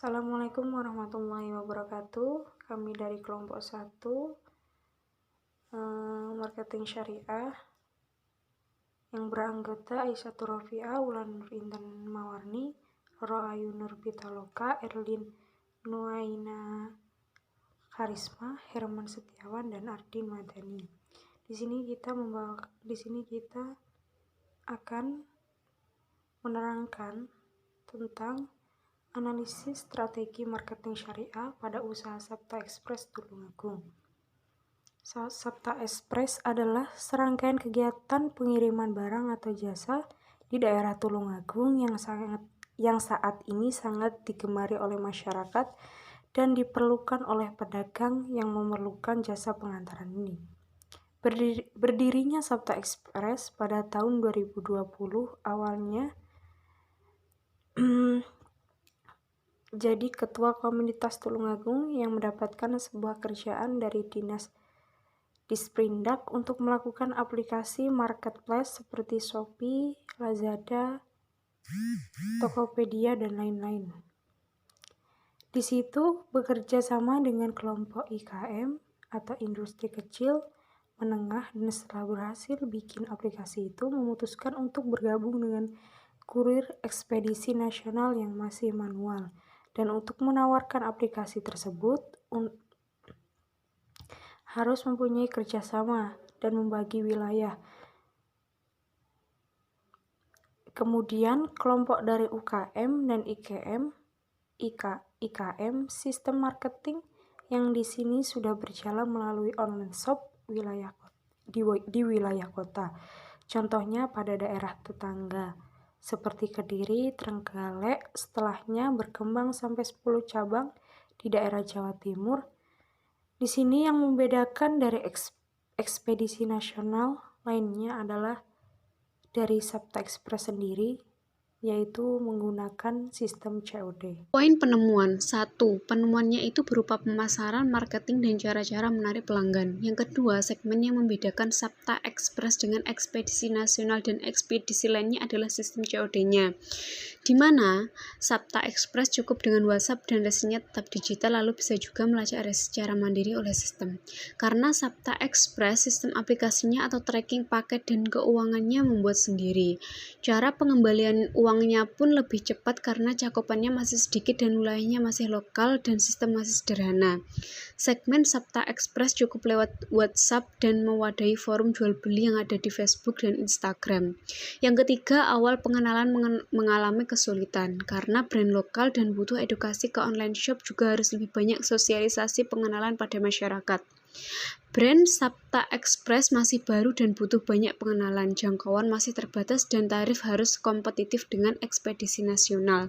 Assalamualaikum warahmatullahi wabarakatuh. Kami dari kelompok 1 Marketing Syariah yang beranggota Aisyah Rofiah, Wulan Nur Intan Mawarni, Roro Ayu Nur Pitaloka, Erlin Nuaina Karisma, Herman Setiawan, dan Ardin Madani. Di sini kita akan menerangkan tentang analisis strategi marketing syariah pada usaha Sabta Express Tulungagung. Sabta Express adalah serangkaian kegiatan pengiriman barang atau jasa di daerah Tulungagung yang saat ini sangat digemari oleh masyarakat dan diperlukan oleh pedagang yang memerlukan jasa pengantaran ini. Berdirinya Sabta Express pada tahun 2020 awalnya jadi ketua komunitas Tulungagung yang mendapatkan sebuah kerjaan dari Dinas Disperindak untuk melakukan aplikasi marketplace seperti Shopee, Lazada, Tokopedia, dan lain-lain. Di situ bekerja sama dengan kelompok IKM atau industri kecil menengah, dan setelah berhasil bikin aplikasi itu memutuskan untuk bergabung dengan kurir ekspedisi nasional yang masih manual. Dan untuk menawarkan aplikasi tersebut harus mempunyai kerjasama dan membagi wilayah. Kemudian kelompok dari UKM dan IKM sistem marketing yang di sini sudah berjalan melalui online shop di wilayah kota. Contohnya pada daerah tetangga seperti Kediri, Trenggalek, setelahnya berkembang sampai 10 cabang di daerah Jawa Timur. Di sini yang membedakan dari ekspedisi nasional lainnya adalah dari Sabta Express sendiri, yaitu menggunakan sistem COD. Poin penemuan. 1. Penemuannya itu berupa pemasaran, marketing, dan cara-cara menarik pelanggan. Yang kedua, segmen yang membedakan Sabta Express dengan ekspedisi nasional dan ekspedisi lainnya adalah sistem COD-nya. Di mana Sabta Express cukup dengan WhatsApp dan resinya tetap digital, lalu bisa juga melacak resi secara mandiri oleh sistem. Karena Sabta Express sistem aplikasinya atau tracking paket dan keuangannya membuat sendiri. Cara pengembalian uangnya pun lebih cepat karena cakupannya masih sedikit dan wilayahnya masih lokal dan sistem masih sederhana. Segmen Sabta Express cukup lewat WhatsApp dan mewadahi forum jual beli yang ada di Facebook dan Instagram. Yang ketiga, awal pengenalan mengalami kesulitan karena brand lokal dan butuh edukasi ke online shop, juga harus lebih banyak sosialisasi pengenalan pada masyarakat. Brand Sabta Express masih baru dan butuh banyak pengenalan, jangkauan masih terbatas dan tarif harus kompetitif dengan ekspedisi nasional.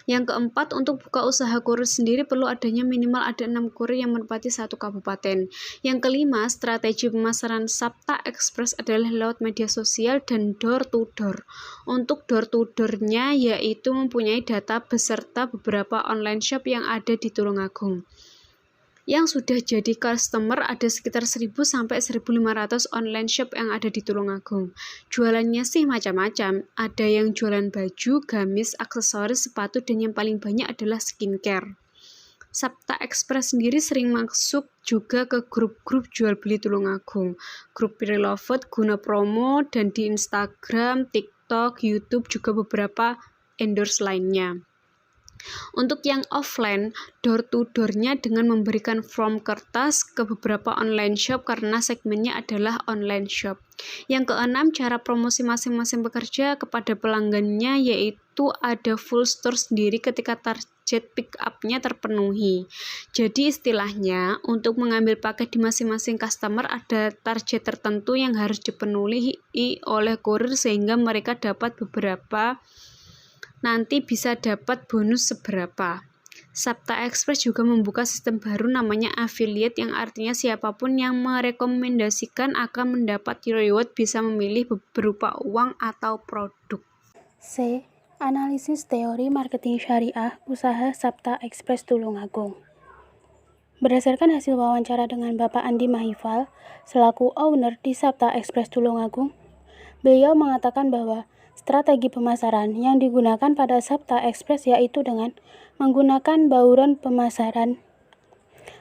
Yang keempat, untuk buka usaha kurir sendiri perlu adanya minimal ada 6 kurir yang menempati satu kabupaten. Yang kelima, strategi pemasaran Sabta Express adalah lewat media sosial dan door to door. Untuk door to door-nya yaitu mempunyai data beserta beberapa online shop yang ada di Tulungagung. Yang sudah jadi customer ada sekitar 1.000 sampai 1.500 online shop yang ada di Tulungagung. Jualannya sih macam-macam, ada yang jualan baju, gamis, aksesoris, sepatu, dan yang paling banyak adalah skincare. Sabta Express sendiri sering masuk juga ke grup-grup jual beli Tulungagung, grup Preloved guna promo, dan di Instagram, TikTok, YouTube juga beberapa endorse lainnya. Untuk yang offline, door to door-nya dengan memberikan form kertas ke beberapa online shop karena segmennya adalah online shop. Yang keenam, cara promosi masing-masing pekerja kepada pelanggannya yaitu ada full store sendiri ketika target pick up-nya terpenuhi. Jadi istilahnya, untuk mengambil paket di masing-masing customer ada target tertentu yang harus dipenuhi oleh kurir sehingga mereka dapat beberapa nanti bisa dapat bonus seberapa. Sabta Express juga membuka sistem baru namanya affiliate, yang artinya siapapun yang merekomendasikan akan mendapat reward, bisa memilih berupa uang atau produk. C. Analisis teori marketing syariah usaha Sabta Express Tulungagung. Berdasarkan hasil wawancara dengan Bapak Andi Mahifal selaku owner di Sabta Express Tulungagung, beliau mengatakan bahwa strategi pemasaran yang digunakan pada Sabta Express yaitu dengan menggunakan bauran pemasaran.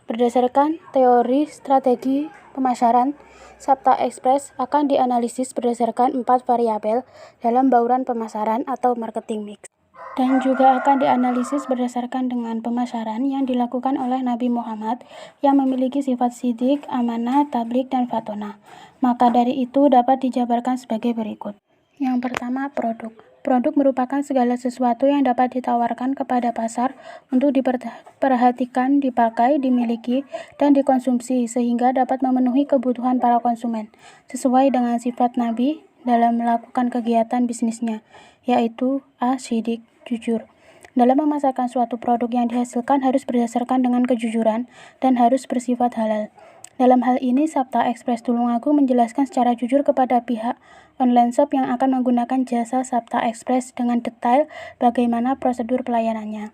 Berdasarkan teori strategi pemasaran, Sabta Express akan dianalisis berdasarkan 4 variabel dalam bauran pemasaran atau marketing mix. Dan juga akan dianalisis berdasarkan dengan pemasaran yang dilakukan oleh Nabi Muhammad yang memiliki sifat sidik, amanah, tablik, dan fatonah. Maka dari itu dapat dijabarkan sebagai berikut. Yang pertama, produk. Produk merupakan segala sesuatu yang dapat ditawarkan kepada pasar untuk diperhatikan, dipakai, dimiliki, dan dikonsumsi sehingga dapat memenuhi kebutuhan para konsumen sesuai dengan sifat Nabi dalam melakukan kegiatan bisnisnya, yaitu sidik, jujur. Dalam memasarkan suatu produk yang dihasilkan harus berdasarkan dengan kejujuran dan harus bersifat halal. Dalam hal ini, Sabta Express Tulungagung menjelaskan secara jujur kepada pihak online shop yang akan menggunakan jasa Sabta Express dengan detail bagaimana prosedur pelayanannya.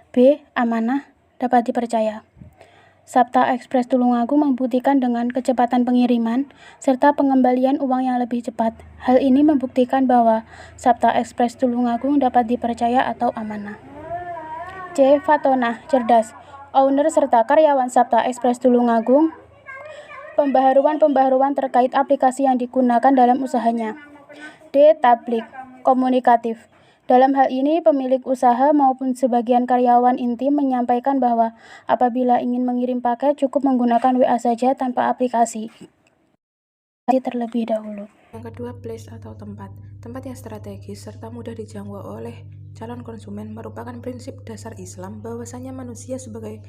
B. Amanah, dapat dipercaya. Sabta Express Tulungagung membuktikan dengan kecepatan pengiriman serta pengembalian uang yang lebih cepat. Hal ini membuktikan bahwa Sabta Express Tulungagung dapat dipercaya atau amanah. C. Fatonah, cerdas. Owner serta karyawan Sabta Express Tulungagung pembaharuan terkait aplikasi yang digunakan dalam usahanya. D. Tablik, komunikatif. Dalam hal ini, pemilik usaha maupun sebagian karyawan inti menyampaikan bahwa apabila ingin mengirim paket cukup menggunakan WA saja tanpa aplikasi terlebih dahulu. Yang kedua, place atau tempat. Tempat yang strategis serta mudah dijangkau oleh calon konsumen merupakan prinsip dasar Islam bahwasanya manusia sebagai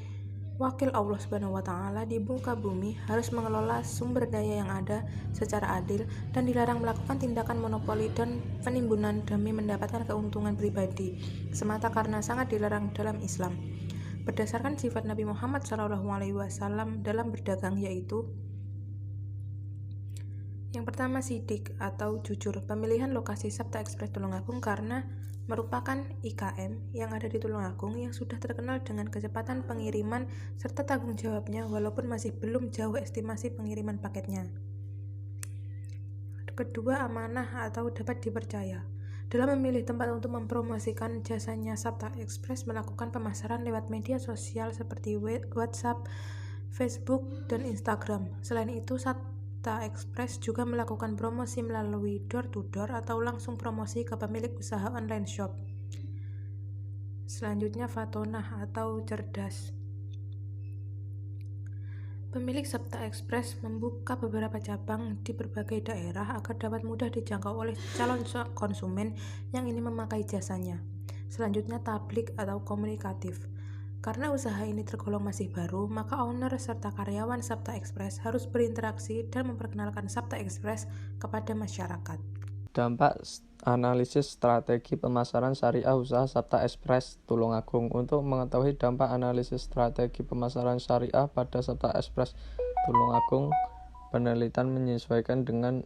wakil Allah SWT di muka bumi harus mengelola sumber daya yang ada secara adil dan dilarang melakukan tindakan monopoli dan penimbunan demi mendapatkan keuntungan pribadi semata karena sangat dilarang dalam Islam. Berdasarkan sifat Nabi Muhammad SAW dalam berdagang, yaitu yang pertama, sidik atau jujur. Pemilihan lokasi Sabta Express Tulungagung karena merupakan IKM yang ada di Tulungagung yang sudah terkenal dengan kecepatan pengiriman serta tanggung jawabnya walaupun masih belum jauh estimasi pengiriman paketnya. Kedua, amanah atau dapat dipercaya. Dalam memilih tempat untuk mempromosikan jasanya, Sabta Express melakukan pemasaran lewat media sosial seperti WhatsApp, Facebook, dan Instagram. Selain itu, Sabta Express juga melakukan promosi melalui door-to-door atau langsung promosi ke pemilik usaha online shop. Selanjutnya, fatonah atau cerdas. Pemilik Sabta Express membuka beberapa cabang di berbagai daerah agar dapat mudah dijangkau oleh calon konsumen yang ingin memakai jasanya. Selanjutnya, tablik atau komunikatif. Karena usaha ini tergolong masih baru, maka owner serta karyawan Sabta Express harus berinteraksi dan memperkenalkan Sabta Express kepada masyarakat. Dampak analisis strategi pemasaran syariah usaha Sabta Express Tulungagung. Untuk mengetahui dampak analisis strategi pemasaran syariah pada Sabta Express Tulungagung, penelitian menyesuaikan dengan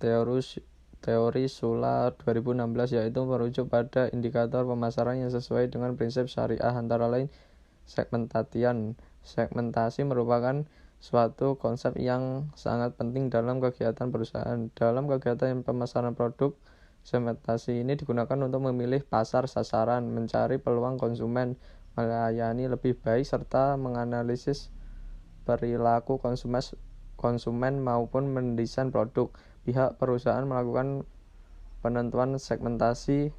teori Sula 2016, yaitu merujuk pada indikator pemasaran yang sesuai dengan prinsip syariah, antara lain segmentasi merupakan suatu konsep yang sangat penting dalam kegiatan perusahaan. Dalam kegiatan pemasaran produk, segmentasi ini digunakan untuk memilih pasar sasaran, mencari peluang konsumen, melayani lebih baik, serta menganalisis perilaku konsumen maupun mendesain produk. Pihak perusahaan melakukan penentuan segmentasi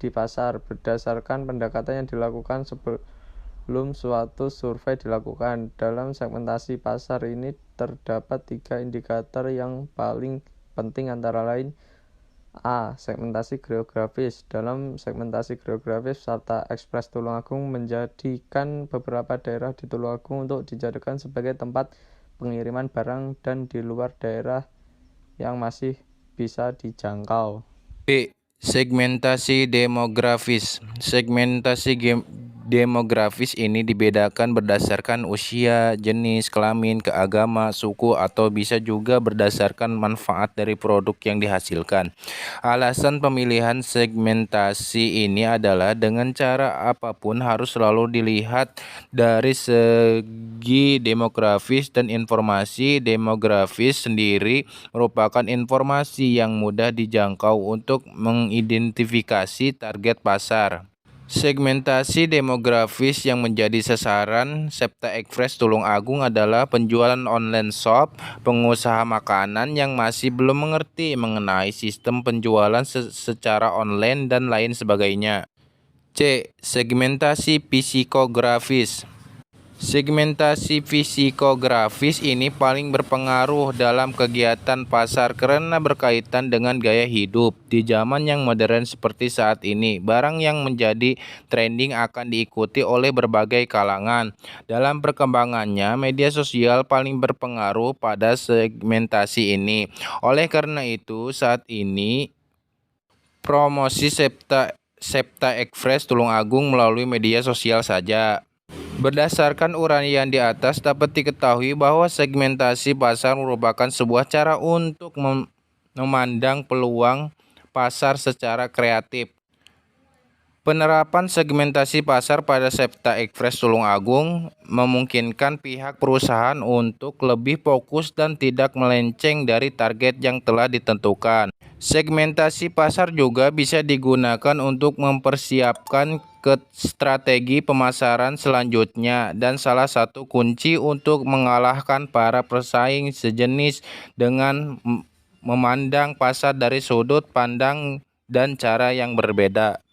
di pasar berdasarkan pendekatan yang dilakukan sebelum suatu survei dilakukan. Dalam segmentasi pasar ini terdapat 3 indikator yang paling penting, antara lain: A. Segmentasi geografis. Dalam segmentasi geografis, Sabta Express Tulungagung menjadikan beberapa daerah di Tulungagung untuk dijadikan sebagai tempat pengiriman barang dan di luar daerah yang masih bisa dijangkau. B. Segmentasi demografis. Demografis ini dibedakan berdasarkan usia, jenis kelamin, keagama, suku, atau bisa juga berdasarkan manfaat dari produk yang dihasilkan. Alasan pemilihan segmentasi ini adalah dengan cara apapun harus selalu dilihat dari segi demografis, dan informasi demografis sendiri merupakan informasi yang mudah dijangkau untuk mengidentifikasi target pasar. Segmentasi demografis yang menjadi sasaran Septa Express Tulungagung adalah penjualan online shop, pengusaha makanan yang masih belum mengerti mengenai sistem penjualan secara online dan lain sebagainya. C. Segmentasi psikografis. Segmentasi psikografis ini paling berpengaruh dalam kegiatan pasar karena berkaitan dengan gaya hidup. Di zaman yang modern seperti saat ini, barang yang menjadi trending akan diikuti oleh berbagai kalangan. Dalam perkembangannya, media sosial paling berpengaruh pada segmentasi ini. Oleh karena itu, saat ini promosi Septa Express Tulungagung melalui media sosial saja. Berdasarkan uraian di atas dapat diketahui bahwa segmentasi pasar merupakan sebuah cara untuk memandang peluang pasar secara kreatif. Penerapan segmentasi pasar pada Septa Express Tulungagung memungkinkan pihak perusahaan untuk lebih fokus dan tidak melenceng dari target yang telah ditentukan. Segmentasi pasar juga bisa digunakan untuk mempersiapkan strategi pemasaran selanjutnya, dan salah satu kunci untuk mengalahkan para pesaing sejenis dengan memandang pasar dari sudut pandang dan cara yang berbeda.